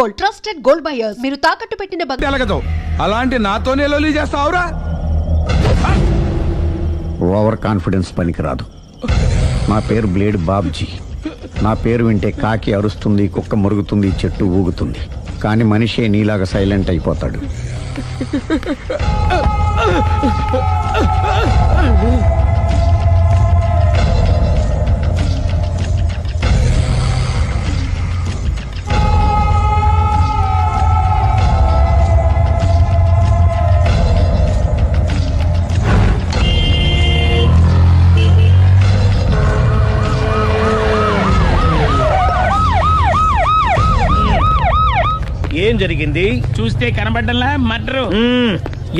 Gold, trusted gold buyers. మీరు తాకట్టు పెట్టిన అలాంటి నాతోనే లొల్లి చేస్తావురా? ఓవర్ కాన్ఫిడెన్స్ పనికిరాదు. నా పేరు బ్లేడ్ బాబ్జీ. నా పేరు వింటే కాకి అరుస్తుంది, కుక్క మురుగుతుంది, చెట్టు ఊగుతుంది. కానీ మనిషే నీలాగా సైలెంట్ అయిపోతాడు. ఏం జరిగింది? చూస్తే కనబడ్డంలా మర్డరు.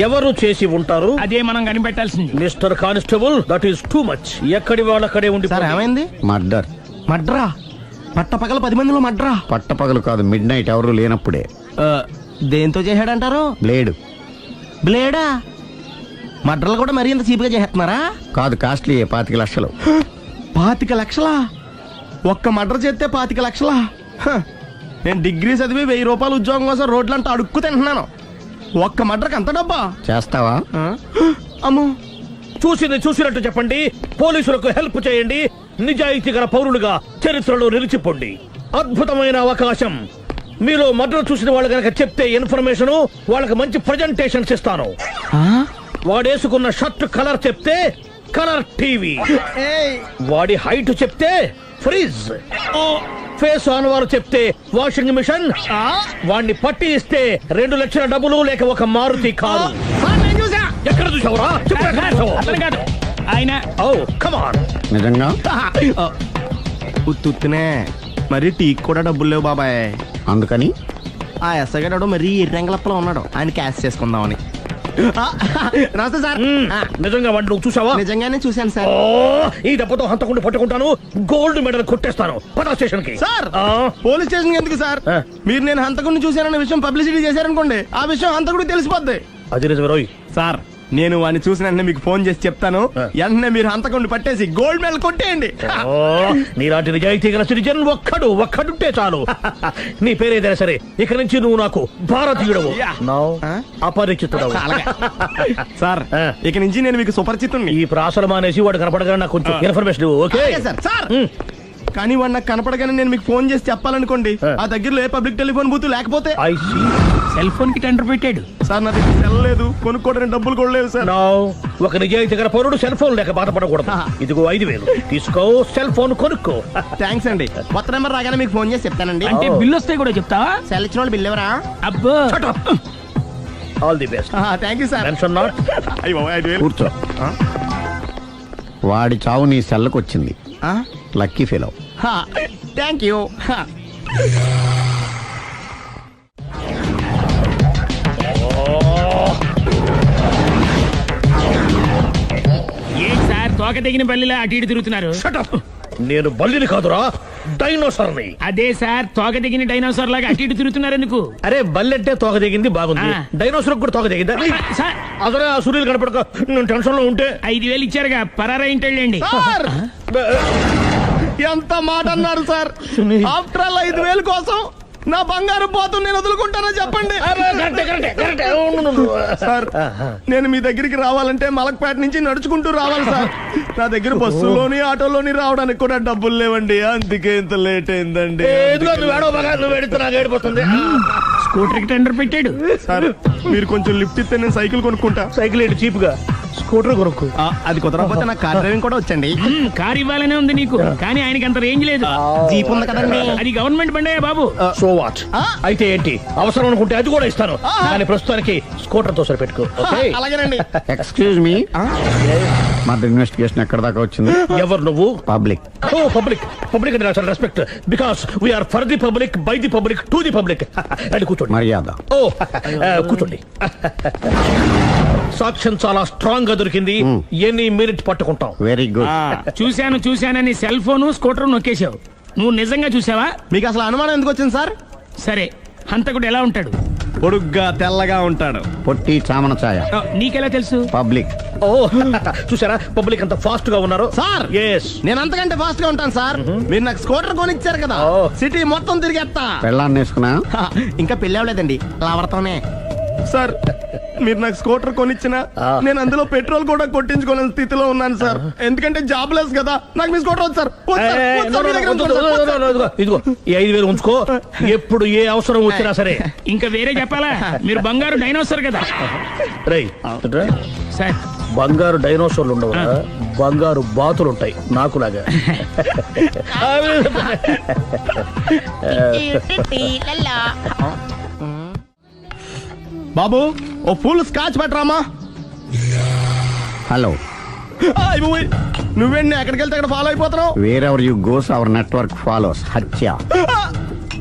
ఎవరు చేసి ఉంటారు? అదే మనం కనిపెట్టాల్సింది. Mister constable, that is too much. ఎక్కడి వాళ్ళక్కడే ఉండి. సార్ ఏమైంది? మర్డర్. మడ్రా? పట్టపగల 10 మందిలో మడ్రా? పట్టపగలు కాదు, మిడ్ నైట్ ఎవరు లేనప్పుడే. దేంతో చేశాడంటారు? బ్లేడ్. బ్లేడా? మడ్రలు కూడా మరీ ఇంత చీప్గా చేస్తున్నారా? కాదు, కాస్ట్లీ 25 లక్షలు. 25 లక్షలా? ఒక్క మడ్ర చేస్తే 25 లక్షలా? నేను డిగ్రీ చదివి 1000 రూపాయలు ఉద్యోగం కోసం రోడ్లంతా అడుక్కు తింటున్నాను. ఒక్క మడ్రకు అంత డబ్బా? చేస్తావా? అమ్మో. చూసినట్టు చెప్పండి. పోలీసులకు హెల్ప్ చేయండి. నిజాయితీ గల పౌరులుగా చరిత్రలో నిలిచిపోండి. అద్భుతమైన అవకాశం. మీలో మర్డర్ చూసిన వాళ్ళు కనుక చెప్తే ఇన్ఫర్మేషన్, వాళ్ళకి మంచి ప్రజెంటేషన్స్ ఇస్తాను. వాడేసుకున్న షర్ట్ కలర్ చెప్తే కలర్ టీవీ, వాడి హైట్ చెప్తే ఫ్రిజ్, ఫేస్ ఆన్ వారు చెప్తే వాషింగ్ మిషన్, వాడిని పట్టి ఇస్తే 2 లక్షల డబ్బులు లేక ఒక మారుతి కారు. ఎక్కడ చూసావురా? కాదు ఆయన. Oh come on. నిజంగా? ఉత్తునే మరి టీకి కూడా డబ్బులు లేవు బాబాయ్. అందుకని ఆ ఎస్ఐ గారు మరీ ఎర్రంగలప్పలో ఉన్నాడు. ఆయన క్యాష్ చేసుకుందామని. నమస్తే సార్. నిజంగా వాడిని నువ్వు చూసావా? నిజంగానే చూశాను సార్. ఈ దెబ్బతో హంతకుండా పట్టుకుంటాను, గోల్డ్ మెడల్ కొట్టేస్తాను. పద స్టేషన్ కి. సార్ పోలీస్ స్టేషన్ ఎందుకు సార్? మీరు నేను హంతకుడిని చూశానన్న విషయం పబ్లిసిటీ చేశారనుకోండి, ఆ విషయం హంతకుడికి తెలిసిపోద్ది. అది నిజమే రోయ్. సార్ నేను వాడిని చూసిన వెంటనే మీకు ఫోన్ చేసి చెప్తాను. వెంటనే మీరు హంతకుడిని పట్టేసి గోల్డ్ మెడల్ కొట్టేయండి. నీలాంటి నిజాయితీ గల సిటిజన్ ఒక్కడుంటే చాలు. నీ పేరేదైనా సరే, ఇక నుంచి నువ్వు నాకు భారతీయుడవు, అపరిచితుడవు. సార్ ఇక నుంచి నేను మీకు సుపరిచితుడిని. ఈ ప్రాసలు మానేసి వాడు కనపడగా నాకు కొంచెం ఇన్ఫర్మేషన్. Okay sir. కానీ వాడు నాకు కనపడగానే నేను మీకు ఫోన్ చేసి చెప్పాలనుకోండి, ఆ దగ్గరలో ఏ పబ్లిక్ టెలిఫోన్ బూత్ లేకపోతే. సెల్ ఫోన్ కి టెండర్ పెట్టాడు. సార్ నా దగ్గర సెల్ లేదు, కొనుక్కోవడానికి డబ్బులు కూడా లేవు సార్. ఒక నిజాయితీ గల పౌరుడు సెల్ ఫోన్ లేక బాధపడకూడదు. ఇదిగో 5000 తీసుకో, సెల్ ఫోన్ కొనుక్కో. థ్యాంక్స్ అండి. కొత్త నెంబర్ రాగానే మీకు ఫోన్ చేసి చెప్తానండి. అంటే బిల్ వస్తే కూడా చెప్తావా? సెల్ ఇచ్చిన వాళ్ళు బిల్ ఎవరా? అబ్బో. All the best. Thank you sir. Tension not. కూర్చో. వాడి చావు నీ సెల్లకు వచ్చింది. Lucky fellow. Thank you. ఏంటి సార్ తోక తెగిన బల్లిలా అటు ఇటు తిరుగుతున్నారు? నేను బల్లిని కాదురా, డైనోసార్ని. అదే సార్ తోక తెగిన డైనోసార్ లాగా అటు ఇటు తిరుగుతున్నారు ఎందుకు? అరే బల్లెట్టే తోక దిగింది బాగుంది, డైనోసార్ కూడా తోక దిగిందా? అదరే ఆ సూర్యులు కనపడక నేను టెన్షన్ లో ఉంటే 5000 ఇచ్చారుగా, పరారా ఇంటండి. ఎంత మాట అన్నారు సార్? ఆఫ్టర్ ఆల్ 5000 కోసం నా బంగారు పోతు నేను వదులుకుంటానో చెప్పండి సార్. నేను మీ దగ్గరికి రావాలంటే మలక్పేట నుంచి నడుచుకుంటూ రావాలి సార్. నా దగ్గర బస్సులోని ఆటోలోని రావడానికి కూడా డబ్బులు లేవండి, అందుకే ఇంత లేట్ అయిందండి. స్కూటర్ కి టెండర్ పెట్టాడు సార్. మీరు కొంచెం లిఫ్ట్ ఇస్తే నేను సైకిల్ కొనుక్కుంటా. సైకిల్ ఏంటి చీప్ గా, స్కూటర్ కొనుక్కో. అది కుదరకపోతే నాకు కార్ డ్రైవింగ్ కూడా వచ్చండి. కార్ ఇవ్వాలనే ఉంది నీకు, కానీ ఆయనకి అంత రేంజ్ లేదు. జీప్ ఉంది కదండి. అది గవర్నమెంట్ బండే బాబు. So what? అయితే ఏంటి, అవసరం అనుకుంటే అది కూడా ఇస్తాను, కానీ ప్రస్తుతానికి స్కూటర్ తో సరిపెట్టుకో. అలాగేనండి. ఎక్స్క్యూజ్ మీ, మర్డర్ ఇన్వెస్టిగేషన్ ఎక్కడ దాకా వచ్చింది? ఎవరు నువ్వు? పబ్లిక్. ఓ పబ్లిక్. పబ్లిక్ అంటే చాలా respect, because we are for the public, by the public, to the public. అది కూర్చోండి. మర్యాద. ఓ కూర్చోండి. సాక్ష్యం చాలా స్ట్రాంగ్ గా దొరికింది, ఎన్ని మినిట్ పట్టుకుంటాం. Very good. చూశానని సెల్ ఫోన్ స్కూటర్ నొక్కేశావు. నువ్వు నిజంగా చూసావా? మీకు అసలు అనుమానం ఎందుకు వచ్చింది సార్? సరే, హంతకుడు ఎలా ఉంటాడు? పొడుగ్గా తెల్లగా ఉంటాడు. పొట్టి చామన ఛాయ. నీకెలా తెలుసు? పబ్లిక్. ఓ చూసారా పబ్లిక్ అంత ఫాస్ట్ గా ఉన్నారు. సార్ ఎస్ నేను అంతకంటే ఫాస్ట్ గా ఉంటాను సార్. మీరు నాకు స్కూటర్ కొనిచ్చారు కదా, ఓ. సిటీ మొత్తం తిరిగేస్తా. పెళ్ళాన్ని వేసుకున్నా. ఇంకా పెళ్లి అవ్వలేదండి, లావర్తోనే. సార్ మీరు నాకు స్కూటర్ కొనిచ్చిన నేను అందులో పెట్రోల్ కూడా కొట్టించుకోలేని స్థితిలో ఉన్నాను సార్. ఎందుకంటే జాబ్ లెస్ కదా, నాకు మీ స్కూటర్ వద్దు సార్. వద్దు సార్, వద్దు సార్, మీ దగ్గర ఉంచుకోండి సార్. వద్దు సార్. ఇదిగో ఈ 5,000 ఉంచుకో, ఎప్పుడు ఏ అవసరం వచ్చినా సరే. ఇంకా వేరే చెప్పాలా? మీరు బంగారు డైనోసార్ కదా రై సార్. బంగారు డైనోసార్లు ఉండవు, బంగారు బాతులు ఉంటాయి నాకులాగా. బాబు ఓ ఫుల్ స్కాచ్ పెట్టరామా. హలో. నువ్వేండి ఎక్కడికి వెళ్తే అక్కడ ఫాలో అయిపోతున్నావు? Wherever you goes our network follows. హత్య.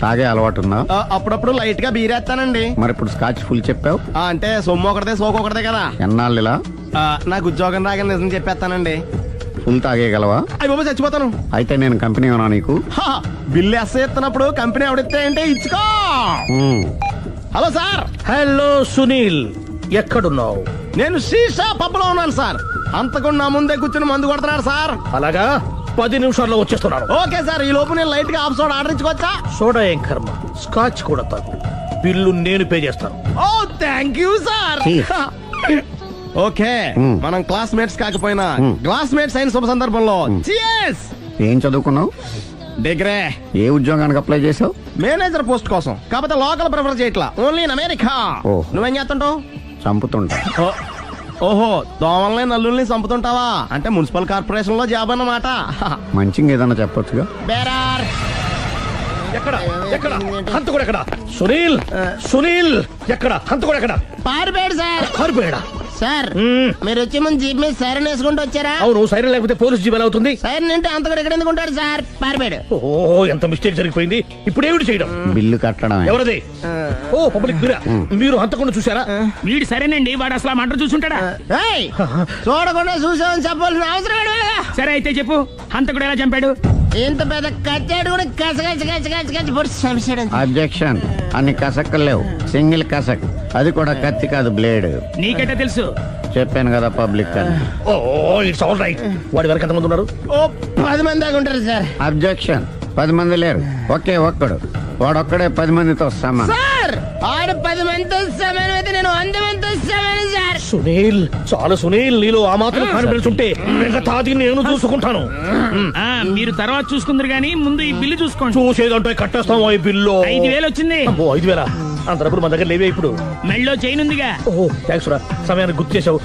తాగే అలవాటు ఉందా? అప్పుడప్పుడు లైట్ గా బీరేస్తానండి. మరి ఇప్పుడు స్కాచ్ ఫుల్ చెప్పావు. అంటే సొమ్ము ఒకటిదే సోకు ఒకటిదే కదా. ఎన్నాళ్ళు ఇలా? నాకు ఉద్యోగం రాగానే నిజం చెప్పేస్తానండి. ఫుల్ తాగేయగలవా? అయ్యి బాబు చచ్చిపోతాను. అయితే నేను కంపెనీ ఉన్నా నీకు. బిల్లు ఎస్ ఎత్తినప్పుడు కంపెనీ ఎవడిస్తే అంటే ఇచ్చుకో. Hello sir. హలో సునీల్, ఎక్కడున్నావు? నేను శీషా పబ్లో ఉన్నాను సార్. అంతకుండా నా ముందే కూర్చుని మందు కొడుతున్నాడు సార్. అలాగా 10 నిమిషాల్లో వచ్చేస్తున్నాను. ఓకే సార్, ఈ లోపు నేను లైట్ గా ఆఫ్ సోడా ఆర్డర్ ఇచ్చుకోవచ్చా? సోడా ఏం కర్మ, స్కాచ్ కూడా తాగు. బిల్లు నేను పే చేస్తాను. ఓ థ్యాంక్ యూ సార్. ఓకే మనం క్లాస్మేట్స్ కాకపోయినా క్లాస్మేట్స్ అయిన శుభ సందర్భంలో cheers. ఏం చదువుకున్నావు? డిగ్రీ. ఏ ఉద్యోగానికి అప్లై చేసావు? మేనేజర్ పోస్ట్ కోసం, కాకపోతే లోకల్ ప్రిఫర్ చేయట్లా, ఓన్లీ ఇన్ అమెరికా. ఓ. నువ్వేం చేస్తుంటావు? చంపుతుంటా. ఓహో, దోమల్ని నల్లుల్ని చంపుతుంటావా? అంటే మున్సిపల్ కార్పొరేషన్ లో జాబ్ అన్నమాట. మంచిగా ఏదన్నా చెప్పొచ్చుగా. బేరార్. ఎక్కడ ఎక్కడ హంతకుడు ఎక్కడ? సునీల్, సునీల్ ఎక్కడ? హంతకుడు ఎక్కడ? పారిపోయాడు సార్. పారిపోయాడా? సార్ మీరు వచ్చే ముందు జీప్ మీద సైరన్ వేసుకుంటూ వచ్చారా? అవును, సైరన్ లేకపోతే పోలీస్ జీవన్ అవుతుంది. సైరన్ అంటే అంతకుడు ఎక్కడ ఎందుకు ఉంటాడు సార్? పారిపోయాడు. ఓ ఎంత మిస్టేక్ జరిగిపోయింది. ఇప్పుడు ఏమిటి చేయడం? బిల్లు కట్టడం. ఎవరది? ఓ పబ్లిక్ మీరా? మీరు హంతకుండా చూసారా? వీడు సరేనండి, వాడు అసలు మంట చూసుంటాడా? ఏయ్, చూడకుండా చూసామని చెప్పాల్సిన అవసరం ఏంటి? సరే అయితే చెప్పు, హంతకుడు ఎలా చంపాడు? ఇంత పెద్ద కచ్చాడు కూడా కచ్చ పొడి సమస్య. అబ్జెక్షన్. అన్ని కసక్కలు లేవు, సింగిల్ కసక్. అది కూడా కత్తి కాదు, బ్లేడ్. నీకెట్టా తెలుసు? చెప్పాను కదా పబ్లిక్ అని. Oh it's all right. వాడి వరకు ఎంతమంది ఉన్నారు? ఓ 10 మంది దాకా ఉంటారు సార్. అబ్జెక్షన్. 10 మంది లేరు, ఒకే ఒక్కడు. వాడొక్కడే 10 మందితో సమానం. సార్ ఆడు 10 మందితో సమానం అయితే నేను 100 మందితో సమానం సార్. సునీల్, చాలా సునీల్, నీలో ఆ మాత్రం కాన్ఫిడెన్స్ ఉంటే మిగతాది నేను చూసుకుంటాను. మీరు తర్వాత చూసుకుందరు గానీ ముందు ఈ బిల్లు చూసుకోండి. చూసేదంటే కట్టేస్తాం ఈ బిల్లు. 5,000 వచ్చింది. అమ్మో 5,000? అంత డబ్బులు మన దగ్గర లేవే ఇప్పుడు. మెళ్ళో చైన్ ఉందిగా. ఓహో థ్యాంక్స్ రా, సమయానికి గుర్తు చేసావు.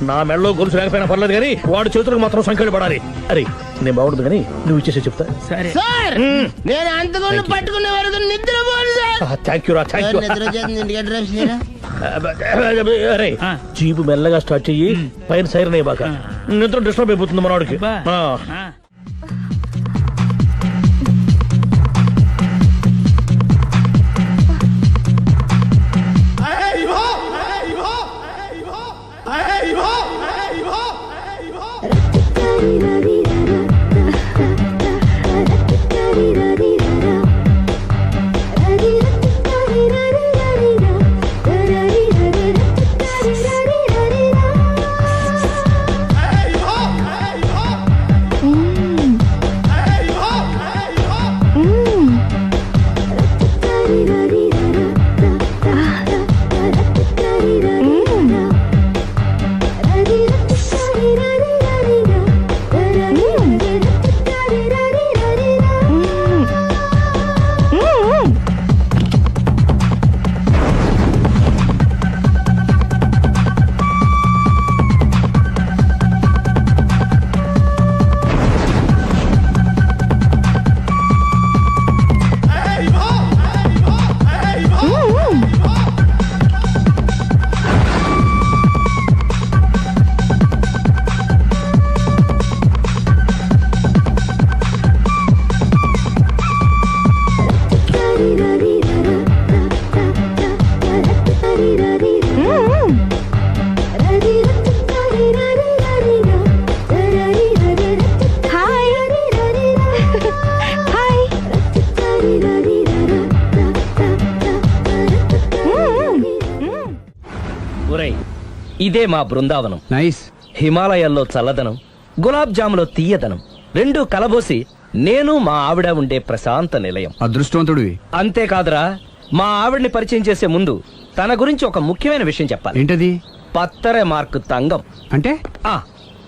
నా మెడలో గొలుసు లేకపోయినా పర్లేదు కానీ వాడి చేతులకు మాత్రం సంఖ్యలు పడాలి. అరే నేను బాగుంటుంది కానీ నువ్వు ఇచ్చేసి చెప్తా. సరే సార్ నేను అంతకుండా పట్టుకునే వరకు నిద్రపోను సార్. థ్యాంక్ యూ రా, థ్యాంక్ యూ. నిద్ర చేస్తుంది ఇంటికి అడ్రస్ చేయరా? అరే జీపు మెల్లగా స్టార్ట్ చెయ్యి, పైన సైరన్ అయ్యాక నిద్ర డిస్టర్బ్ అయిపోతుంది మనవాడికి. బా. ఇదే మా బృందావనం. నైస్. హిమాలయాల్లో చల్లదనం, గులాబ్ జాములో తీయదనం రెండూ కలబోసి నేను మా ఆవిడ ఉండే ప్రశాంత నిలయం. అదృష్టవంతుడివి. అంతేకాదురా, మా ఆవిడ్ని పరిచయం చేసే ముందు తన గురించి ఒక ముఖ్యమైన విషయం చెప్పాలి. ఏంటది? పత్తరె మార్కు తంగం. అంటే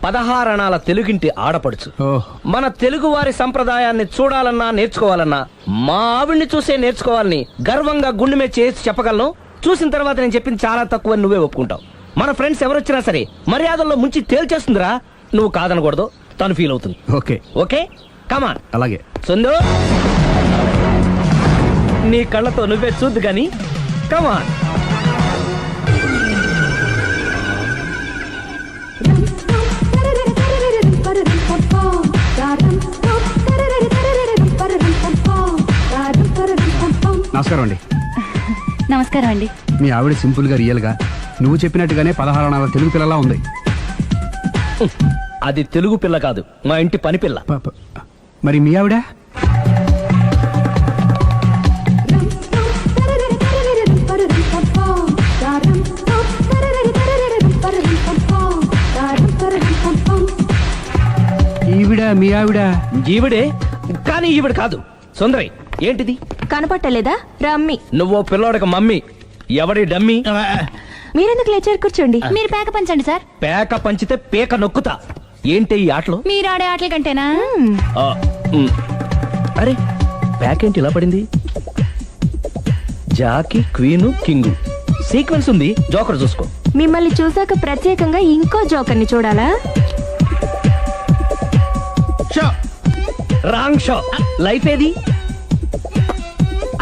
16 అణాల తెలుగింటి ఆడపడుచు. ఓహ్. మన తెలుగు వారి సంప్రదాయాన్ని చూడాలన్నా నేర్చుకోవాలన్నా మా ఆవిడ్ని చూసే నేర్చుకోవాలని గర్వంగా గుండె మీద చేసి చెప్పగలను. చూసిన తర్వాత నేను చెప్పింది చాలా తక్కువ నువ్వే ఒప్పుకుంటావు. మన ఫ్రెండ్స్ ఎవరొచ్చినా సరే మర్యాదల్లో ముంచి తేల్చేస్తుందిరా. నువ్వు కాదనకూడదు, తను ఫీల్ అవుతుంది. Okay okay come on. అలాగే. సుందు, నీ కళ్ళతో నువ్వే చూద్దు గాని కమాన్. నమస్కారం అండి. నమస్కారం అండి. మీ ఆవిడ సింపుల్ గా రియల్ గా నువ్వు చెప్పినట్టుగానే 16 అణాల తెలుగు పిల్లలా ఉంది. అది తెలుగు పిల్ల కాదు, మా ఇంటి పని పిల్ల. మరి మీ ఆవిడ? ఈవిడ మీ ఆవిడ? ఈవిడే, కానీ ఈవిడ కాదు. సుందరి, ఏంటిది కనపట్టలేదా? రమ్మి. నువ్వు పిల్లోడక మమ్మీ. ఎవడి డమ్మీ? మీరెందుకు లేచారు? కూర్చోండి. మీరు పేక పంచండి సార్. పేక పంచితే పేక నొక్కుతా. ఏంటి ఈ ఆటలు? మీరు ఆడే ఆటల కంటేనా? అరే, పేక ఏంటి ఇలా పడింది? జాకీ, క్వీను, కింగు సీక్వెన్స్ ఉంది. జోకర్ చూసుకో. మిమ్మల్ని చూసాక ప్రత్యేకంగా ఇంకో జోకర్ని చూడాలా? Wrong show. లైఫ్ ఏది?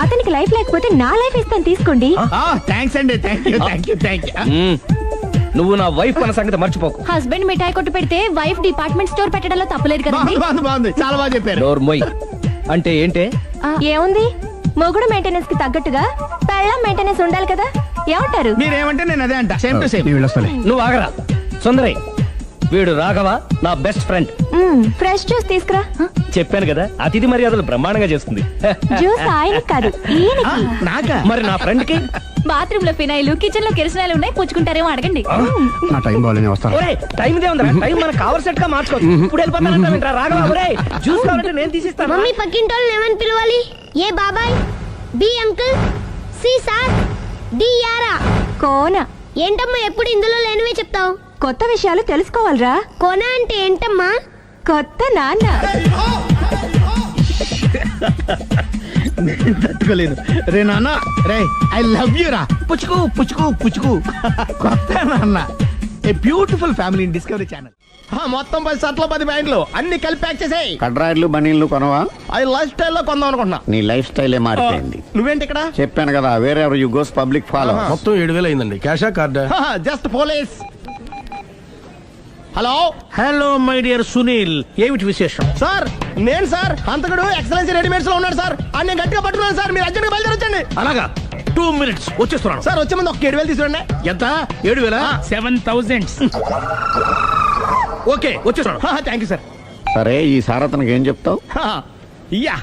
అతనికి లైఫ్ లేకపోతే నా లైఫ్ ఇస్తాను, తీసుకోండి. థ్యాంక్స్ అండి. Thank you. నువ్వు నా వైఫ్ అన్న సంగతి మర్చిపోకు. హస్బెండ్ మిఠాయి కొట్టు పెడితే వైఫ్ డిపార్ట్మెంట్ స్టోర్ పెట్టడంలో తప్పలేదు కదండి. బాగుంది, చాలా బాగా చెప్పారు. డోర్ మొయ్. అంటే ఏంటే? ఏముంది, మొగుడు మెయింటెనెన్స్ కి తగ్గట్టుగా పెళ్ళాం మెయింటెనెన్స్ ఉండాలి కదా. ఏమంటారు? మీరేమంటే నేను అదే అంట. Same to same. నేను వెళ్ళొస్తాలే. నువ్వు ఆగరా. సుందరి, వీడు రాఘవ, నా బెస్ట్ ఫ్రెండ్. ఫ్రెష్ జ్యూస్ తీసుకురా. చెప్పాను కదా, అతిథి మర్యాదలు బ్రహ్మాండంగా చేస్తుంది. జ్యూస్ ఆయనకి కాదు, ఈయనకి. నాకా? మరి నా ఫ్రెండ్ కి? బాత్రూమ్ లో ఫినాయిల్, కిచెన్ లో కిరసనాయిలు ఉన్నాయి, పుచ్చుకుంటారేమో అడగండి. నా టైం బాగాలేని వస్తాను. ఒరే, టైం ఇదే ఉందిరా. టైం మన కవర్ సెట్ గా మార్చుకోవచ్చు. ఇప్పుడు వెళ్ళిపోతానంటా రాఘవ. ఒరే, జ్యూస్ కావాలంటే నేను తీసిస్తాను. మమ్మీ పక్కింటోళ్ళని ఏమని పిలవాలి? ఏ బాబాయ్, B uncle, C sir, D యారా. కోన. ఏంటమ్మా ఎప్పుడు ఇందులో లేనివే చెప్తావు? కొత్త విషయాలు తెలుసుకోవాలిరా. కోన అంటే ఏంటమ్మా? కొత్త నాన్న. తట్టుకోలేదు రే నాన్న. రే ఐ లవ్ యూ రా. పుచ్చుకు పుచ్చుకు పుచ్చుకు. కొత్త నాన్న. A beautiful family in discovery channel. మొత్తం 10 షర్ట్లు 10 ప్యాంట్లు అన్ని కలిపి ప్యాక్ చేసేయ్. కడ్రాయిడ్లు బనీళ్లు కొనవా? అది లైఫ్ స్టైల్లో కొందాం అనుకుంటున్నా. నీ లైఫ్ స్టైలే మారిపోయింది. నువ్వేంటి ఇక్కడ? చెప్పాను కదా, వేరే ఎవరు యు గోస్ పబ్లిక్ ఫాలో. మొత్తం 7,000 అయిందండి. క్యాషా కార్డా? Just police. Hello hello my dear Sunil, ఏమిటి విశేషం? సార్, నేను సార్ అంతకుడు ఎక్సలెన్సీ రెడీమేడ్స్ లో ఉన్నాడు సార్. అని నేను గట్టిగా పట్టుకున్నాను సార్. మీరు అర్జెంట్ గా బయలుదేరొచ్చండి. అలాగా, 2 minutes వచ్చేస్తున్నాను. సార్ వచ్చే ముందు ఒక 7,000 తీసుకురండి. ఎంత? 7,000? 7,000. ఓకే, వచ్చేస్తున్నాను. Thank you sir. సరే, ఈ సార్ అతనికి ఏం చెప్తావు? యా.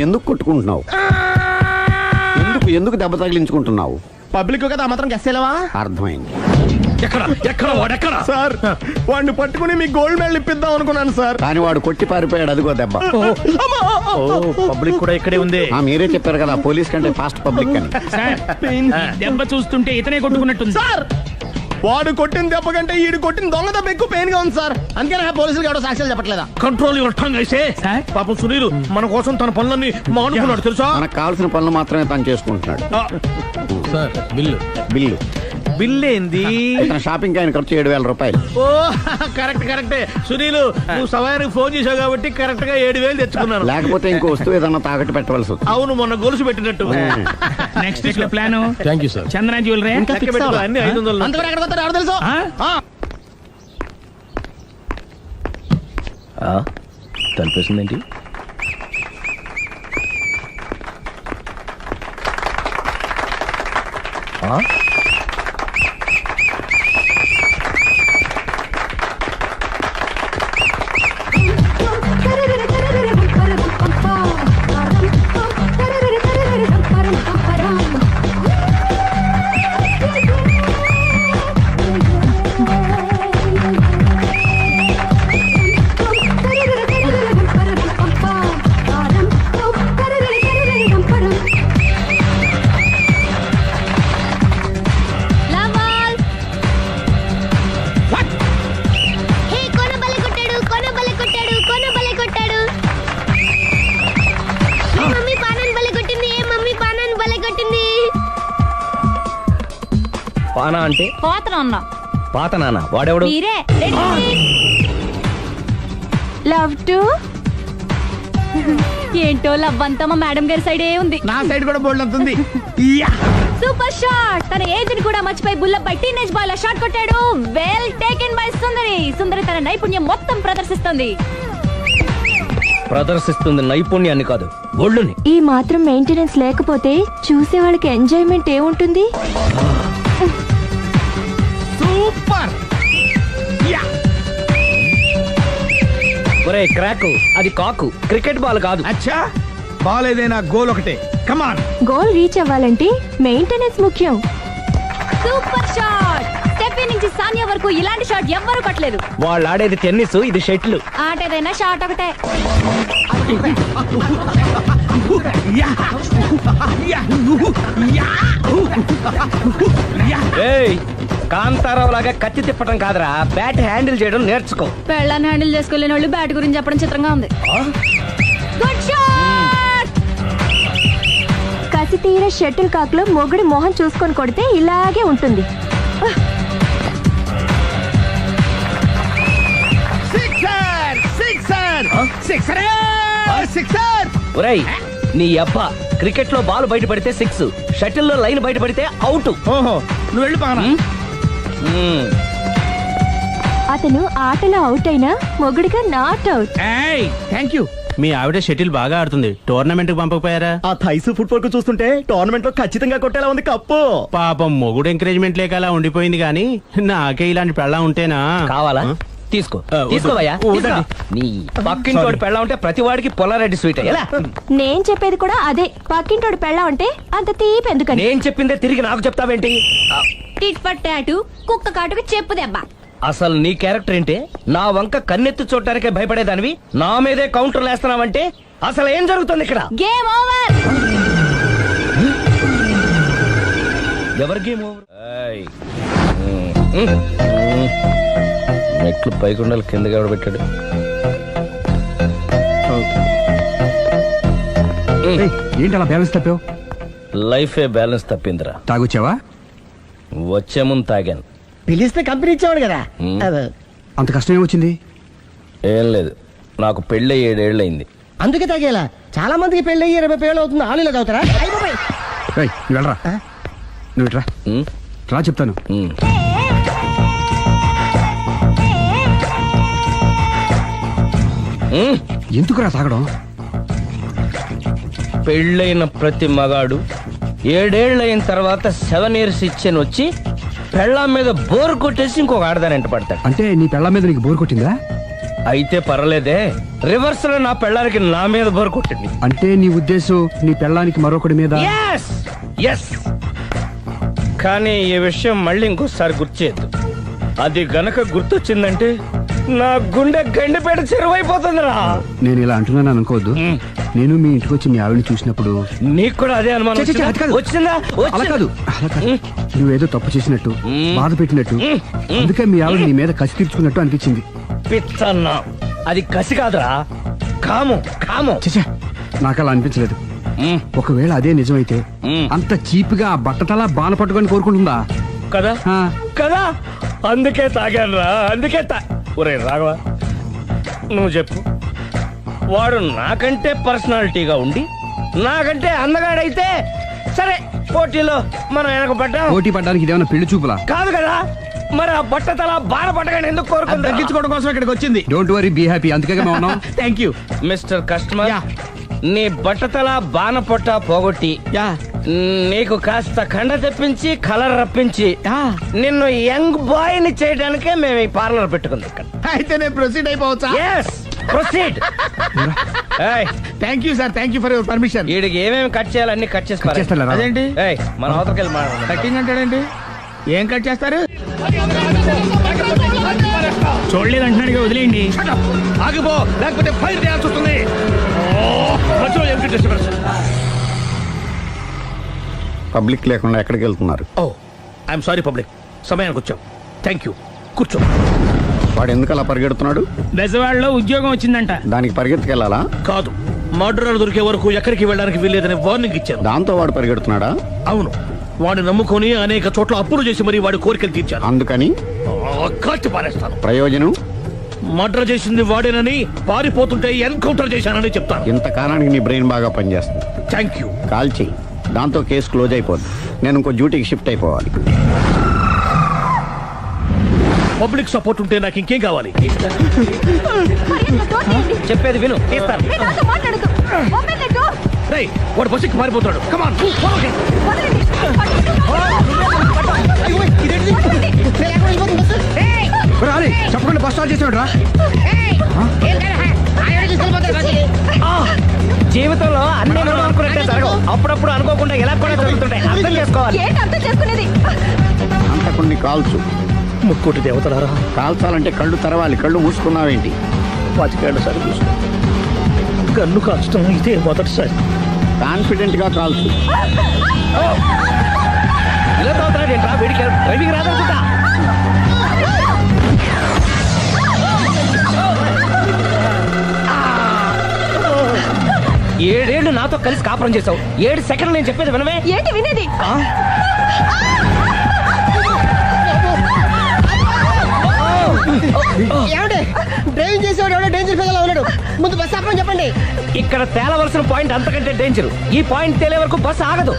ఎందుకు కొట్టుకుంటున్నావు? ఎందుకు దెబ్బ తగిలించుకుంటున్నావు? పబ్లిక్ కదా మాత్రం గెస్సేలేవా? అర్థమైంది. ఎక్కడ వాడెక్కడ? సార్, వాడిని పట్టుకుని మీ గోల్డ్ మెడల్ ఇప్పిద్దాం అనుకున్నాను సార్. కానీ వాడు కొట్టి పారిపోయాడు. అదిగో దెబ్బ. పబ్లిక్ కూడా ఇక్కడే ఉంది. మీరే చెప్పారు కదా, పోలీస్ కంటే ఫాస్ట్ పబ్లిక్ అని. సార్, దెబ్బ చూస్తుంటే ఇతనే కొట్టుకున్నట్టుంది. సార్, వాడు కొట్టిన దెబ్బ కంటే ఈడు కొట్టిన దొంగ దెబ్బ ఎక్కువ పెయిన్ గా ఉంది సార్. అందుకని పోలీసులు ఎవడో సాక్ష్యాలు చెప్పట్లేదా? కంట్రోల్ యువర్ టంగ్ అయితే. సార్? పాపం సునీల్ మన కోసం తన పనులన్నీ మానుకున్నాడు తెలుసా? మనకు కావాల్సిన పనులు మాత్రమే తను చేసుకుంటున్నాడు. Sir, bill. బిల్ ఏంది? ఇతను షాపింగ్ ఆయన ఖర్చు 7,000 రూపాయలు. ఓ కరెక్టే. సునీల్, నువ్వు సమయానికి ఫోన్ చేసావు కాబట్టి కరెక్ట్ గా 7,000 తెచ్చుకున్నాను. లేకపోతే ఇంకో వస్తువు ఏదన్నా తాకట్టు పెట్టవలసి వస్తుంది. అవును, మొన్న గొలుసు పెట్టినట్టు. నెక్స్ట్ వీక్ లో plan thank you sir. Chandana jewellery. లెక్క పెట్టుకో, అన్ని 500. అంతవరకు ఎక్కడ పోతారు ఎవరు తెలుసు? తలిపేసిందేంటి? పానా అంటే పోతన అన్నా పాత నాన్న వాడెవడు? మీరే లవ్ టు ఏంటో లవ్ అంతా మా మేడం గారి సైడే ఉంది. నా సైడ్ కూడా బోల్డ్ అంతుంది. Super shot. తన ఏజ్ ని కూడా మర్చిపోయి బుల్లపై టీనేజ్ బాయ్ లా షాట్ కొట్టాడు. Well taken by Sundari. Sundari తన నైపుణ్యం మొత్తం ప్రదర్శిస్తుంది. ప్రదర్శిస్తుంది నైపుణ్యాన్ని కాదు, ఒళ్ళుని. ఈ మాత్రం మెయింటెనెన్స్ లేకపోతే చూసే వాళ్ళకి ఎంజాయ్మెంట్ ఏముంటుంది? సూపర్. ఒరే క్రాకు, అది కాకు, క్రికెట్ బాల్ కాదు. అచ్చా, బాల్ ఏదైనా గోల్ ఒకటే. కమాన్. గోల్ రీచ్ అవ్వాలంటే మెయింటెనెన్స్ ముఖ్యం. Super shot. స్టెఫీ నుంచి సానియా వరకు ఇలాంటి షాట్ ఎవ్వరూ కొట్టలేదు. వాళ్ళు ఆడేది టెన్నిస్, ఇది షటిల్. ఆట ఏదైనా షాట్ ఒకటే. ఏయ్, కాంతారావు లాగా కత్తి తిప్పటం కాదురా, బ్యాట్ హ్యాండిల్ చేయడం నేర్చుకో. పెళ్ళాన్ని హ్యాండిల్ చేసుకోలేని వాళ్ళు బ్యాట్ గురించి చెప్పడం చిత్రంగా ఉంది. Good shot. కసి తీర షటిల్ కాక్ లో మొగుడి మొహం చూసుకొని కొడితే ఇలాగే ఉంటుంది. ఒరేయ్, నీ అబ్బా, క్రికెట్ లో బాల్ బయట పడితే 6, షటిల్ లో లైన్ బయట పడితే అవుట్. ఓహో, నువ్వు వెళ్ళి పానా. అతను ఆటలో అవుట్ అయినా మొగుడిగా నాట్ అవుట్. Thank you. మీ ఆవిడ షటిల్ బాగా ఆడుతుంది, టోర్నమెంట్ కి పంపకపోయారా? ఆ థైస్ ఫుట్బాల్ కు చూస్తుంటే టోర్నమెంట్ లో ఖచ్చితంగా కొట్టేలా ఉంది కప్పు. పాపం మొగుడు ఎంకరేజ్మెంట్ లేక అలా ఉండిపోయింది గానీ నాకే ఇలాంటి పెళ్ళా ఉంటేనా? కావాలా? తీసుకో, తీసుకోవయ్యా. నీ పక్కింటోడు పెళ్ళా ఉంటే ప్రతి వాడికి పొలారెడ్డి స్వీట్. ఎలా? నేను చెప్పేది కూడా అదే. పక్కింటోడు పెళ్ళా ఉంటే అంత తీపి ఎందుకని? నేను చెప్పిందే తిరిగి నాకు చెప్తావేంటి? టిట్ ఫర్ టాటూ, కుక్క కాటుకు చెప్పు దెబ్బ. అసలు నీ క్యారెక్టర్ ఏంటి? నా వంక కన్నెత్తి చూడటానికే భయపడేదానివి నా మీదే కౌంటర్లు వేస్తున్నావంటే అసలు ఏం జరుగుతుంది ఇక్కడ? Game over. ఎవరి గేమ్ ఓవర్? మెట్లు పైకుండలు కిందకి ఎవడ పెట్టాడు? ఏంటి అలా బ్యాలెన్స్ తప్పావు? లైఫే బ్యాలెన్స్ తప్పిందిరా. తాగొచ్చావా? వచ్చే ముందు తాగాను. పిలిస్తే కంపెనీ ఇచ్చేవాడు కదా. అంత కష్టం ఏమొచ్చింది? ఏం లేదు, నాకు పెళ్ళి 7 ఏళ్ళు అయింది. అందుకే తాగేలా. చాలా మందికి పెళ్ళి 20 ఏళ్ళు అవుతుంది. ఆలు ఇలా తాగుతారా? రేయ్, నువ్వు వెళ్ళరా. నువ్వు ఇట్రా రా, చెప్తాను. ఎందుకురా తాగడం? పెళ్ళైన ప్రతి మగాడు 7 ఏళ్ళు అయిన తర్వాత 7 years ఇచ్చాను వచ్చి పెళ్ళాం మీద బోర్ కొట్టేసి ఇంకొక ఆడదానంట పడతాడు. అంటే నీ పెళ్ళ మీద నీకు బోర్ కొట్టిందా? అయితే పర్లేదే, రివర్స్ లో నా పెళ్ళానికి నా మీద బోర్ కొట్టింది. అంటే నీ ఉద్దేశం నీ పెళ్ళానికి మరొకటి మీద? ఎస్. కానీ ఈ విషయం మళ్ళీ ఇంకోసారి గుర్తు చేయద్దు. అది గనక గుర్తొచ్చిందంటే నా గుండె గండిపేట చెరువైపోతుందిరా. నేను ఇలా అంటున్నాను అనుకోవద్దు. నేను మీ ఇంటికి వచ్చి మీ ఆవిడని చూసినప్పుడు నీకు కూడా అదే అనుమానం ఛీ, ఛీ, అది కాదు. వచ్చిందా? అలా కాదు. నువ్వేదో తప్పు చేసినట్టు, బాధ పెట్టినట్టు, అందుకే మీ ఆవిడ నీ మీద కసి తీర్చుకున్నట్టు అనిపించింది. పిచ్చన్నా, అది కసి కాదురా, కామం. చచ్చా, నాకు అలా అనిపించలేదు. ఒకవేళ అదే నిజమైతే అంత చీప్ గా బట్టతలా బాన పట్టుకొని కోరుకుంటుందా? కదా ఆ. కదా, అందుకే తాగాను రా, అందుకే ఒరే రాఘవ, నువ్వు చెప్పు. వాడు నాకంటే పర్సనాలిటీగా ఉండి నాకంటే అందగాడైతే సరే, పోటీలో మనం వెనకబడ్డా. పోటీ పడ్డానికి ఇదేమన్నా పెళ్లి చూపులా? కాదు కదా, మరి ఆ బట్టతల బాధ పట్టగానే ఎందుకు కోరుకుంటా? తగ్గించుకోవడం కోసం ఇక్కడికి వచ్చింది. Don't worry, be happy. అందుకే మేము ఉన్నాం. Thank you mister customer. నీ బట్టతల బాన పొట్ట పోగొట్టి నీకు కాస్త కండ తెప్పించి కలర్ రప్పించి నిన్ను యంగ్ బాయ్ ని చేయడానికే మేము ఈ పార్లర్ పెట్టుకుంది ఇక్కడ. అయితే నేను ప్రొసీడ్ అయిపోవచ్చా? Yes, proceed. Thank you sir, thank you for your permission. వీడికి ఏమేమి కట్ చేయాలి అన్ని కట్ చేసి చేస్తారా? అదేంటి మన అవతలకి వెళ్ళి మాట్లాడదాం. కటింగ్ అంటాడండి? ఏం కట్ చేస్తారు? చూడలేదు అంటున్నాడు, వదిలేయండి. ఆగిపో, లేకపోతే ఫైర్ చేయాల్సి వస్తుంది. పబ్లిక్ లేకుండా ఎక్కడికి వెళ్తున్నారు? ఐఎమ్ సారీ పబ్లిక్, సమయానికి వచ్చాం. థ్యాంక్ యూ, కూర్చో. వాడు ఎందుకు అలా పరిగెడుతున్నాడు? బెజవాడలో ఉద్యోగం వచ్చిందంట. దానికి పరిగెత్తుకెళ్ళాలా? కాదు, మర్డరర్ దొరికే వరకు ఎక్కడికి వెళ్ళడానికి వీల్లేదని వార్నింగ్ ఇచ్చాను. దాంతో వాడు పరిగెడుతున్నాడా? అవును, వాడిని నమ్ముకొని అనేక చోట్ల అప్పులు చేసి మరి వాడి కోరికలు తీర్చాను. అందుకని కాల్చి పారేస్తాను. ప్రయోజనం? మర్డర్ చేసింది వాడేనని, పారిపోతుంటే ఎన్కౌంటర్ చేశానని చెప్తాను. ఇంతకాలానికి నీ బ్రెయిన్ బాగా పనిచేస్తుంది. Thank you. కాల్ చెయ్యి, దాంతో కేసు క్లోజ్ అయిపోద్ది. నేను ఇంకో డ్యూటీకి షిఫ్ట్ అయిపోవాలి. పబ్లిక్ సపోర్ట్ ఉంటే నాకు ఇంకేం కావాలి? చెప్పేది విను, తీస్తాను. రేయ్, వాడు బస్సుకి పారిపోతాడు. కమాన్, చెప్పకుండా బస్ స్టార్ట్ చేసాడు రా. జీవితంలో అన్ని మనం అనుకున్నట్టే జరగవు. అప్పుడప్పుడు అనుకోకుండా ఎలా కూడా జరుగుతుంటాయి. అర్థం చేసుకోవాలి. అంతకుని కాల్చు. ముక్కోటి దేవతలారా, కాల్చాలంటే కళ్ళు తెరవాలి. కళ్ళు మూసుకున్నావేంటి? 25 సార్లు చూసుకో. గన్ను కాల్చడం ఇదే మొదటిసారి. కాన్ఫిడెంట్ గా కాల్చు. ఇలా తోతున్నాడు ఏంట్రా? వీడికి డ్రైవింగ్ రాదనుకుంటా. ఏడేళ్లు నాతో కలిసి కాపురం చేసావు. 7 సెకండ్లు నేను చెప్పేది వినవే. ఏంటి వినేది? డ్రైవింగ్ చేసేవాడు ఎవడో డేంజర్ ఫీల్ ఉన్నాడు. ముందు బస్ ఆపమని చెప్పండి. ఇక్కడ తేలవలసిన పాయింట్ అంతకంటే డేంజర్. ఈ పాయింట్ తేలే వరకు బస్సు ఆగదు.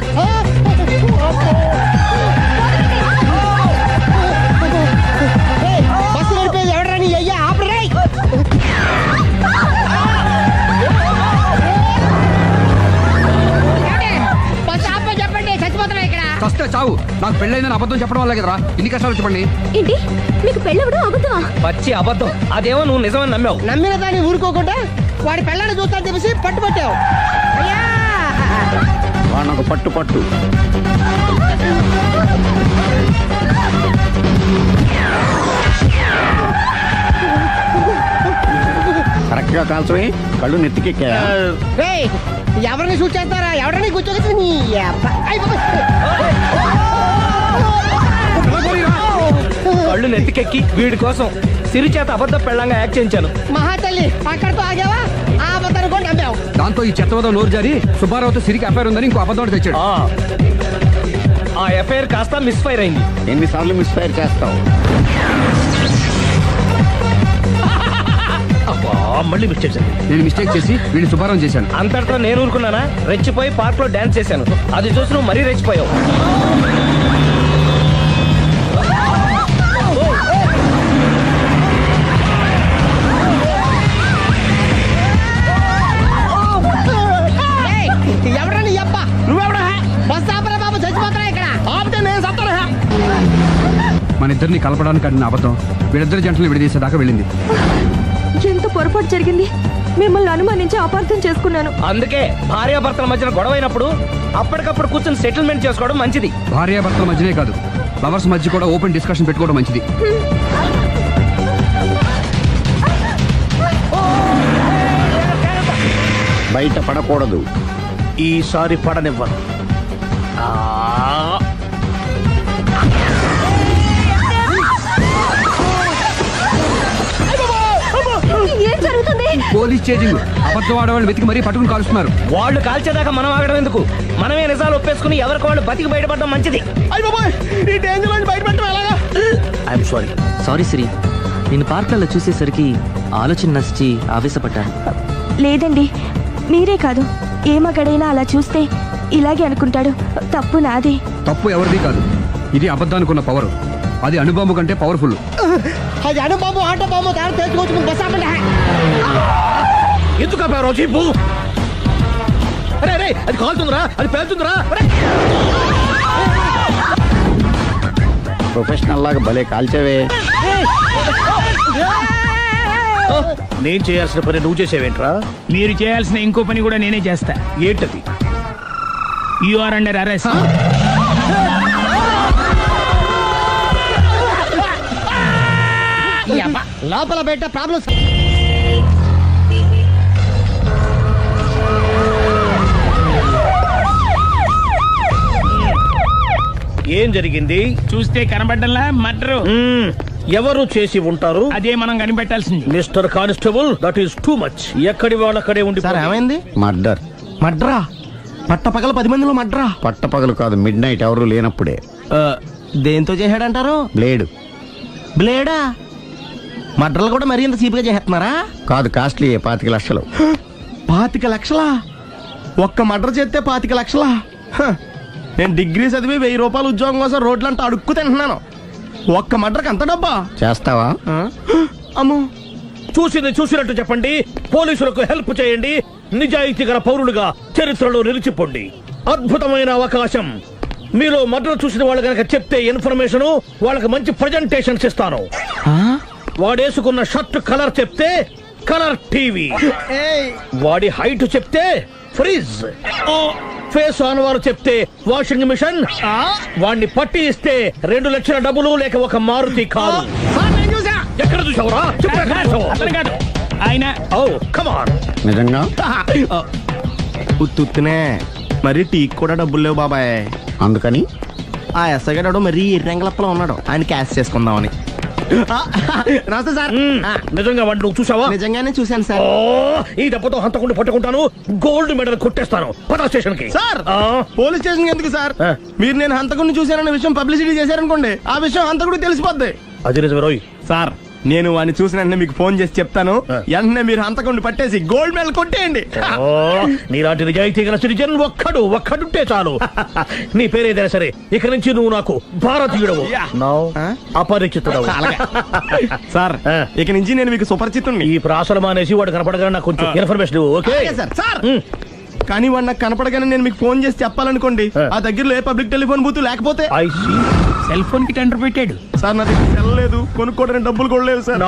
బస్సు నడిపేది ఎవడని అయ్యా ఆపరే. బస్ ఆపమని చెప్పండి. చచ్చిపోతున్నా ఇక్కడ. ఫస్ట్ చావు. నాకు పెళ్ళైందని అబద్ధం చెప్పడం వల్ల కదరా ఇన్ని కష్టాలు చెప్పండి. ఏంటి మీకు పెళ్ళవడం అబద్ధమా? పచ్చి అబద్ధం. అదేమో నువ్వు నిజమని నమ్మావు. నమ్మిన దాన్ని ఊరుకోకుండా వాడి పెళ్ళాన్ని చూస్తాను తెలిసి పట్టుబట్టావు. అయ్యా వాడినొక పట్టు పట్టు. కరెక్ట్ గా కాల్చవే. కళ్ళు నెత్తికెక్కా. ఎవరిని షూట్ చేస్తారా? ఎవరిని కూర్చోవచ్చు. కళ్ళు నెత్తికెక్కి వీడి కోసం సిరి చేత అబద్ధ పెళ్ళంగా యాక్ట్ చేయించాను. మహాతల్లి అక్కడితో ఆగావా? ఆ అబద్ధాన్ని కూడా నమ్మావు. దాంతో ఈ చెత్తవద నోరు జారి సుబ్బారావుతో సిరికి అఫైర్ ఉందని ఇంకో అబద్ధం తెచ్చాడు. ఆ ఎఫ్ఐఆర్ కాస్త మిస్ఫైర్ అయింది. ఎన్నిసార్లు మిస్ఫైర్ చేస్తావు? మళ్ళీ మిస్టేక్ చేశాను. నేను మిస్టేక్ చేసి వీడిని సుబ్బారావు చేశాను. అంతటితో నేను ఊరుకున్నానా? రెచ్చిపోయి పార్క్ లో డాన్స్ చేశాను. అది చూసి నువ్వు మరీ రెచ్చిపోయావు. ఎవరని అప్ప నువ్వెవడా? బస్ ఆపరా బాబు, చచ్చిపోతారా ఇక్కడ. ఆపితే నేను సత్తాను. మన ఇద్దరిని కలపడానికి అడిగిన అబద్ధం వీళ్ళిద్దరి జంటలు విడదీసేదాకా వెళ్ళింది. ఎంత పొరపాటు జరిగింది. మిమ్మల్ని అనుమానించి అపార్థం చేసుకున్నాను. అందుకే భార్యాభర్తల మధ్యన గొడవ అయినప్పుడు అప్పటికప్పుడు కూర్చొని సెటిల్మెంట్ చేసుకోవడం మంచిది. భార్యాభర్తల మధ్యనే కాదు, లవర్స్ మధ్య కూడా ఓపెన్ డిస్కషన్ పెట్టుకోవడం మంచిది. బయట పడకూడదు. ఈసారి పడనివ్వను. ఏం జరుగుతుంది? Police chasing. అబద్ధం ఆడవాళ్ళు వెతికి మరీ పట్టుకుని కాలుస్తున్నారు. వాళ్ళు కాల్చేదాకా మనం ఆగడం ఎందుకు? మనమే నిజాలు ఒప్పేసుకుని ఎవరికి వాళ్ళు బతికి బయటపడడం మంచిది. అయ్య బాబోయ్, ఈ డేంజర్ నుంచి బయటపెట్టడం ఎలాగా? I'm sorry. సారీ సిరి, నేను పార్కులలో చూసేసరికి ఆలోచన నచ్చి ఆవేశపడ్డాను. లేదండి, మీరే కాదు ఏ మగాడైనా అలా చూస్తే ఇలాగే అనుకుంటాడు. తప్పు నాదే. తప్పు ఎవరిది కాదు. ఇది అబద్ధానికున్న పవర్. అది అణుబాంబు కంటే పవర్ఫుల్. అది అణుబాంబు ఆటో బాంబు తయారు తెలుసుకోవచ్చు. బస్ ఆపండి. ఎందుకు ఆపారో చెప్పు. అరే అరే, అది కాలుతుందిరా, అది పేలుతుందిరా. ప్రొఫెషనల్ లాగా భలే కాల్చవే. నేను చేయాల్సిన పని నువ్వు చేసేవేంట్రా? మీరు చేయాల్సిన ఇంకో పని కూడా నేనే చేస్తా. ఏంటది? You are under arrest. లోపల బయట ప్రాబ్లమ్స్. ఏం జరిగింది? చూస్తే కనబడ్డంలా మర్డరు. ఎవరు చేసి ఉంటారు? అదే మనం కనిపెట్టాల్సింది. Mister constable, that is too much. ఎక్కడి వాళ్ళక్కడే ఉండి. ఏమైంది? మర్డర్. మడ్రా పట్టపగల 10 మందిలో మడ్రా పట్టపగలు కాదు, మిడ్ నైట్ ఎవరు లేనప్పుడే. దేంతో చేశాడంటారు? బ్లేడ్ బ్లేడా? మడ్రలు కూడా మరీ ఇంత చీప్గా చేస్తున్నారా? కాదు, కాస్ట్లీ 25 లక్షలు. 25 లక్షలా? ఒక్క మడ్ర చేస్తే 25 లక్షలా? నేను డిగ్రీ చదివి 1000 రూపాయలు ఉద్యోగం కోసం రోడ్లంతా అడుక్కు తింటున్నాను. ఒక్క మడ్రకు అంత డబ్బా? చేస్తావా? అమ్మో, చూసింది చూసినట్టు చెప్పండి, పోలీసులకు హెల్ప్ చేయండి, నిజాయితీ గల పౌరులుగా చరిత్రలో నిలిచిపోండి. అద్భుతమైన అవకాశం. మీలో మర్డర్ చూసిన వాళ్ళు కనుక చెప్తే ఇన్ఫర్మేషన్, వాళ్ళకి మంచి ప్రజెంటేషన్స్ ఇస్తాను. వాడేసుకున్న షర్ట్ కలర్ చెప్తే కలర్ టీవీ, వాడి హైట్ చెప్తే ఫ్రిజ్, ఫేస్ ఆన్ వారు చెప్తే వాషింగ్ మిషన్, వాడిని పట్టి ఇస్తే 2 లక్షల డబ్బులు లేక ఒక మారుతి కారు. ఎక్కడ చూసావురా? అతను కాదు ఆయన. ఓ కమాన్. నిజంగా? ఉత్తునే మరి టీకి కూడా డబ్బులు లేవు బాబాయ్. అందుకని ఆ ఎస్ఐగాడు మరీ ఎర్రంగలప్పలో ఉన్నాడు, ఆయన క్యాష్ చేసుకుందామని. నమస్తే సార్. నిజంగా వాడిని నువ్వు చూసావా? నిజంగానే చూశాను సార్. ఈ దెబ్బతో హంతకుండా పట్టుకుంటాను, గోల్డ్ మెడల్ కొట్టేస్తాను. పద స్టేషన్ కి. సార్, పోలీస్ స్టేషన్ ఎందుకు సార్? మీరు నేను హంతకుడిని చూశానన్న విషయం పబ్లిసిటీ చేశారనుకోండి, ఆ విషయం హంతకుడికి తెలిసిపోద్ది. అది నిజమే రోయ్. సార్, నేను వాడిని చూసిన వెంటనే మీకు ఫోన్ చేసి చెప్తాను. వెంటనే మీరు హంతకుడిని పట్టేసి గోల్డ్ మెడల్ కొట్టేయండి. నీలాంటి నిజాయితీ గల సిటిజన్ ఒక్కడుంటే చాలు. నీ పేరేదైనా సరే, ఇక నుంచి నువ్వు నాకు భారతీయుడవు, అపరిచితుడవు. సార్, ఇక నుంచి నేను మీకు సుపరిచితుణ్ణి. ఈ ప్రాసలు మానేసి వాడు కనపడగానే నాకు కొంచెం ఇన్ఫర్మేషన్. Okay sir. సార్, కానీ వాడు నాకు కనపడగానే నేను మీకు ఫోన్ చేసి చెప్పాలనుకోండి, ఆ దగ్గరలో ఏ పబ్లిక్ టెలిఫోన్ బూత్ లేకపోతే. సెల్ ఫోన్ కి టెండర్ పెట్టాడు సార్. నా దగ్గర సెల్ లేదు, కొనుక్కోవడానికి డబ్బులు కూడా లేవు సార్.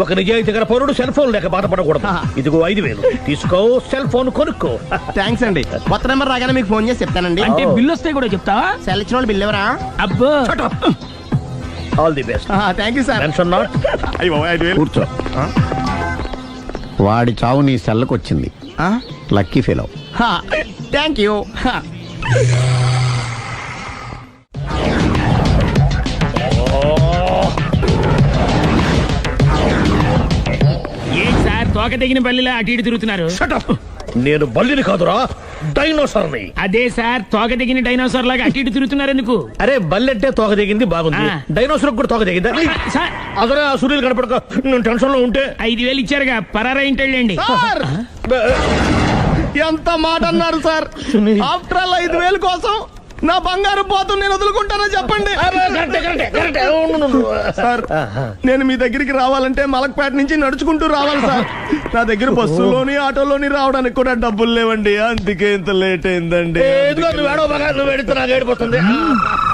ఒక నిజాయితీ గల పౌరుడు సెల్ ఫోన్ లేక బాధపడకూడదు. ఇదిగో 5000 తీసుకో, సెల్ ఫోన్ కొనుక్కో. థ్యాంక్స్ అండి. కొత్త నెంబర్ రాగానే మీకు ఫోన్ చేసి చెప్తానండి. అంటే బిల్లు వస్తే కూడా చెప్తావా? సెల్ ఇచ్చిన వాళ్ళు బిల్ ఎవరా? అబ్బో, all the best. Thank you sir. Tension not. కూర్చో. వాడి చావు నీ సెల్లకు వచ్చింది. Lucky fellow. Thank you. ఏంటి సార్ తోక తెగిన బల్లిలా అటు ఇటు తిరుగుతున్నారు? నేను బల్లిని కాదురా, డైనోసార్ని. అదే సార్, తోక తెగిన డైనోసార్ లాగా అటు ఇటు తిరుగుతున్నారు ఎందుకు? అరే, బల్లెట్టే తోక దిగింది బాగుంది, డైనోసార్ కూడా తోక దిగిందా? సార్, అదరే ఆ సూర్యులు కనపడక నేను టెన్షన్ లో ఉంటే 5000 ఇచ్చారుగా, పరారా ఇంటండి. ఎంత మాట అన్నారు సార్? ఆఫ్టర్ ఆల్ 5000 కోసం నా బంగారు పోతు నేను వదులుకుంటానో చెప్పండి. సార్, నేను మీ దగ్గరికి రావాలంటే మలక్పేట నుంచి నడుచుకుంటూ రావాలి సార్. నా దగ్గర బస్సులోని ఆటోలోని రావడానికి కూడా డబ్బులు లేవండి, అందుకే ఇంత లేట్ అయిందండి.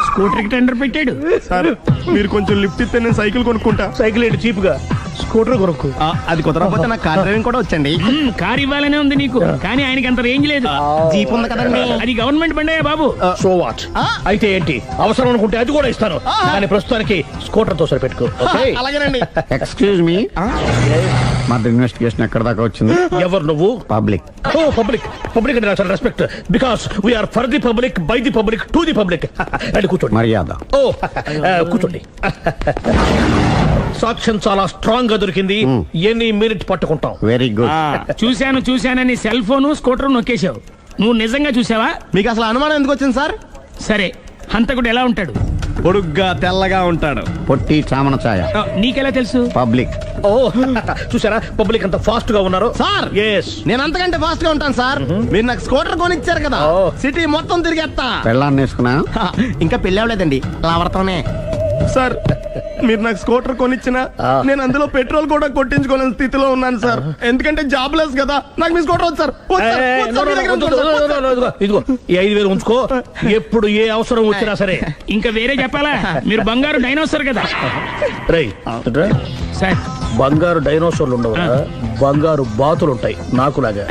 స్కూటర్ కి టెండర్ పెట్టాడు. సార్, మీరు కొంచెం లిఫ్ట్ ఇస్తే నేను సైకిల్ కొనుక్కుంటా. సైకిల్ ఏంటి చీప్ గా, స్కూటర్ కొనుక్కు. అది కుదరకపోతే నాకు కార్ డ్రైవింగ్ కూడా వచ్చండి. కార్ ఇవ్వాలనే ఉంది నీకు, కానీ ఆయనకి అంత రేంజ్ లేదు. జీప్ ఉంది కదండి. అది గవర్నమెంట్ బండే బాబు. So what? అయితే ఏంటి, అవసరం అనుకుంటే అది కూడా ఇస్తాను, కానీ ప్రస్తుతానికి స్కూటర్ తో సరిపెట్టుకో. అలాగేనండి. ఎక్స్క్యూజ్ మీ, మర్డర్ ఇన్వెస్టిగేషన్ ఎక్కడ దాకా వచ్చింది? ఎవరు నువ్వు? పబ్లిక్. ఓ పబ్లిక్. పబ్లిక్ అంటే నాకు respect, because we are for the public, by the public, to the public. అది కూర్చోండి. మర్యాద. ఓ కూర్చోండి. సాక్ష్యం చాలా స్ట్రాంగ్ గా దొరికింది, ఎన్ని మినిట్ పట్టుకుంటాం. Very good. చూశానని సెల్ ఫోన్ స్కూటర్ నొక్కేశావు. నువ్వు నిజంగా చూసావా? మీకు అసలు అనుమానం ఎందుకు వచ్చింది సార్? సరే, హంతకుడు ఎలా ఉంటాడు? పొడుగ్గా తెల్లగా ఉంటాడు. పొట్టి చామన ఛాయ. నీకెలా తెలుసు? పబ్లిక్. ఓ చూసారా, పబ్లిక్ అంత ఫాస్ట్ గా ఉన్నారు. సార్, నేను అంతకంటే ఫాస్ట్ గా ఉంటాను సార్. మీరు నాకు స్కూటర్ కొనిచ్చారు కదా, సిటీ మొత్తం తిరిగేస్తా. పెళ్ళాన్ని వేసుకున్నా? ఇంకా పెళ్ళి అవ్వలేదండి, లావర్తోనే. సార్, మీరు నాకు స్కూటర్ కొనిచ్చినా నేను అందులో పెట్రోల్ కూడా కొట్టించుకోలేని స్థితిలో ఉన్నాను సార్. ఎందుకంటే జాబ్ లెస్ కదా, నాకు మీ స్కూటర్ వద్దు సార్. ఇదిగో ఈ 5000 ఉంచుకో, ఎప్పుడు ఏ అవసరం వచ్చినా సరే. ఇంకా వేరే చెప్పాలా? మీరు బంగారు డైనోసార్ కదా. రేయ్ సార్, బంగారు డైనోసార్లు ఉండవు, బంగారు బాతులు ఉంటాయి నాకులాగా.